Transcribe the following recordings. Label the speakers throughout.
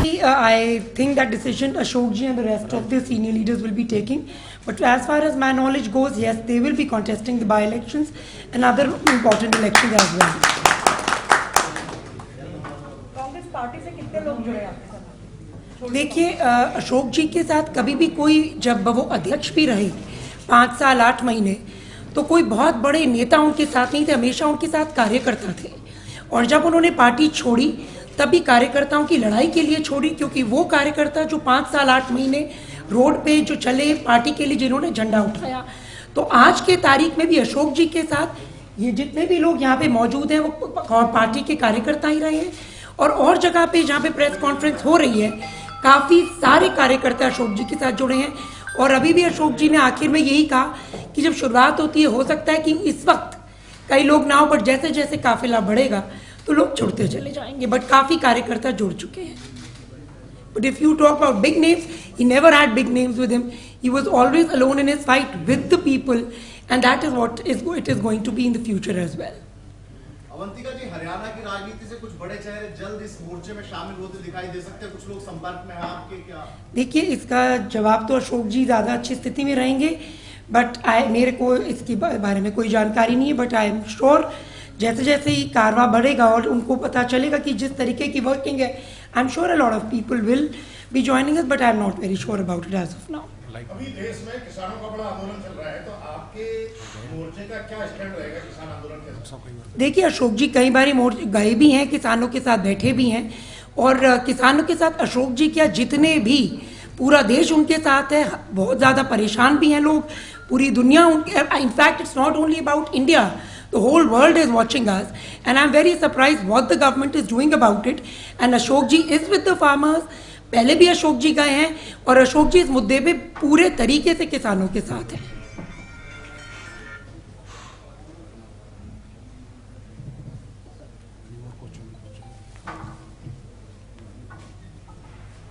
Speaker 1: I think that decision Ashok ji and the rest of the senior leaders will be taking. But as far as my knowledge goes, yes, they will be contesting the by-elections and other important elections as well.
Speaker 2: Congress party से कितने लोग जुड़े आपके साथ?
Speaker 1: देखिए, अशोक जी के साथ कभी भी कोई, जब वो अध्यक्ष भी रहे 5 साल 8 महीने, तो कोई बहुत बड़े नेता उनके साथ नहीं थे, हमेशा उनके साथ कार्यकर्ता थे। और जब उन्होंने पार्टी छोड़ी तभी कार्यकर्ताओं की लड़ाई के लिए छोड़ी, क्योंकि वो कार्यकर्ता जो 5 साल 8 महीने रोड पे जो चले पार्टी के लिए, जिन्होंने झंडा उठाया, तो आज के तारीख में भी अशोक जी के साथ ये जितने भी लोग यहाँ पे मौजूद हैं वो पार्टी के कार्यकर्ता ही रहे हैं। और जगह पे जहाँ पे प्रेस कॉन्फ्रेंस हो रही है, काफ़ी सारे कार्यकर्ता अशोक जी के साथ जुड़े हैं। और अभी भी अशोक जी ने आखिर में यही कहा कि जब शुरुआत होती है, हो सकता है कि इस वक्त कई लोग ना हो, बट जैसे जैसे काफिला बढ़ेगा तो लोग जुड़ते चले जाएंगे। बट काफ़ी कार्यकर्ता जुड़ चुके हैं। But if you talk about big names, he never had big names with him. He was always alone in his fight with the people, and that is what it is going to be in the future as well.
Speaker 3: Avantika जी, हरियाणा की राजनीति से कुछ बड़े चेहरे जल्द इस मोर्चे में शामिल होते दिखाई दे सकते हैं, कुछ लोग संपर्क में हैं आपके, क्या? देखिए,
Speaker 1: इसका जवाब तो अशोक जी ज़्यादा अच्छी स्थिति में रहेंगे, बट मेरे को इसके बारे में कोई जानकारी नहीं है। बट आई एम श्योर जैसे जैसे ही कारवा बढ़ेगा और उनको पता चलेगा कि जिस तरीके की वर्किंग है, I am sure a lot of people will be joining us, but I am not very sure about it as of now.
Speaker 4: अभी देश में किसानों का बड़ा आंदोलन चल रहा है, तो आपके मोर्चे का क्या स्टैंड रहेगा किसान आंदोलन के?
Speaker 1: देखिए, अशोक जी कई बार मोर्चे गए भी हैं, किसानों के साथ बैठे भी हैं, और किसानों के साथ अशोक जी क्या, जितने भी पूरा देश उनके साथ है। बहुत ज़्यादा परेशान भी हैं लोग, पूरी दुनिया उनके, in fact it's not only about India, the whole world is watching us, and I'm very surprised what the government is doing about it. And Ashok ji is with the farmers. पहले भी अशोक जी गए हैं, और अशोक जी इस मुद्दे पे पूरे तरीके से किसानों के साथ हैं।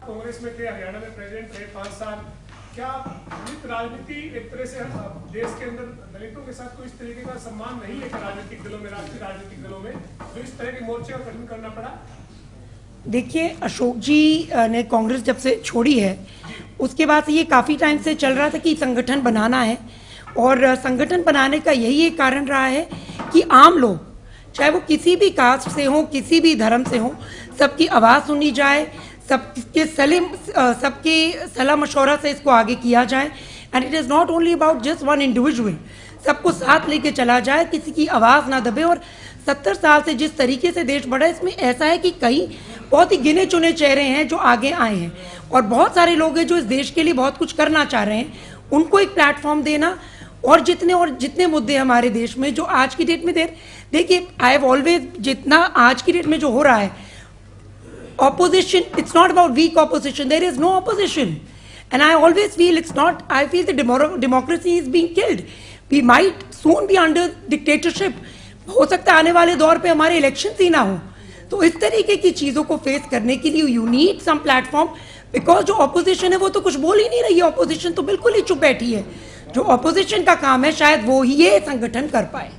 Speaker 4: कांग्रेस में थे, हरियाणा में प्रेसिडेंट थे 5 साल। क्या दलित राजनीति एक तरह से देश के अंदर दलितों के साथ कोई इस तरीके का सम्मान नहीं है राजनीतिक दलों में, राष्ट्रीय राजनीतिक दलों में, तो इस तरह के मोर्चे का गठन करना पड़ा?
Speaker 1: देखिए, अशोक जी ने कांग्रेस जब से छोड़ी है, उसके बाद से ये काफ़ी टाइम से चल रहा था कि संगठन बनाना है, और संगठन बनाने का यही एक कारण रहा है कि आम लोग, चाहे वो किसी भी कास्ट से हो, किसी भी धर्म से हो, सबकी आवाज़ सुनी जाए, सबके सलाह मशवरा से इसको आगे किया जाए। And it is not only about just one individual, सबको साथ लेके चला जाए, किसी की आवाज़ ना दबे। और 70 साल से जिस तरीके से देश बढ़ा है, इसमें ऐसा है कि कई बहुत ही गिने चुने चेहरे हैं जो आगे आए हैं, और बहुत सारे लोग हैं जो इस देश के लिए बहुत कुछ करना चाह रहे हैं, उनको एक प्लेटफॉर्म देना। और जितने मुद्दे हमारे देश में जो आज की डेट में देखिए, आई हैव ऑलवेज, जितना आज की डेट में जो हो रहा है, opposition, it's not about weak opposition, there is no opposition, and I always feel I feel the democracy is being killed. We might soon be under dictatorship. हो सकता है आने वाले दौर पे हमारे इलेक्शन ही ना हो। तो इस तरीके की चीज़ों को फेस करने के लिए you need some platform, because जो ऑपोजिशन है वो तो कुछ बोल ही नहीं रही है, ऑपोजिशन तो बिल्कुल ही चुप बैठी है। जो ऑपोजिशन का काम है, शायद वो ही ये संगठन कर पाए।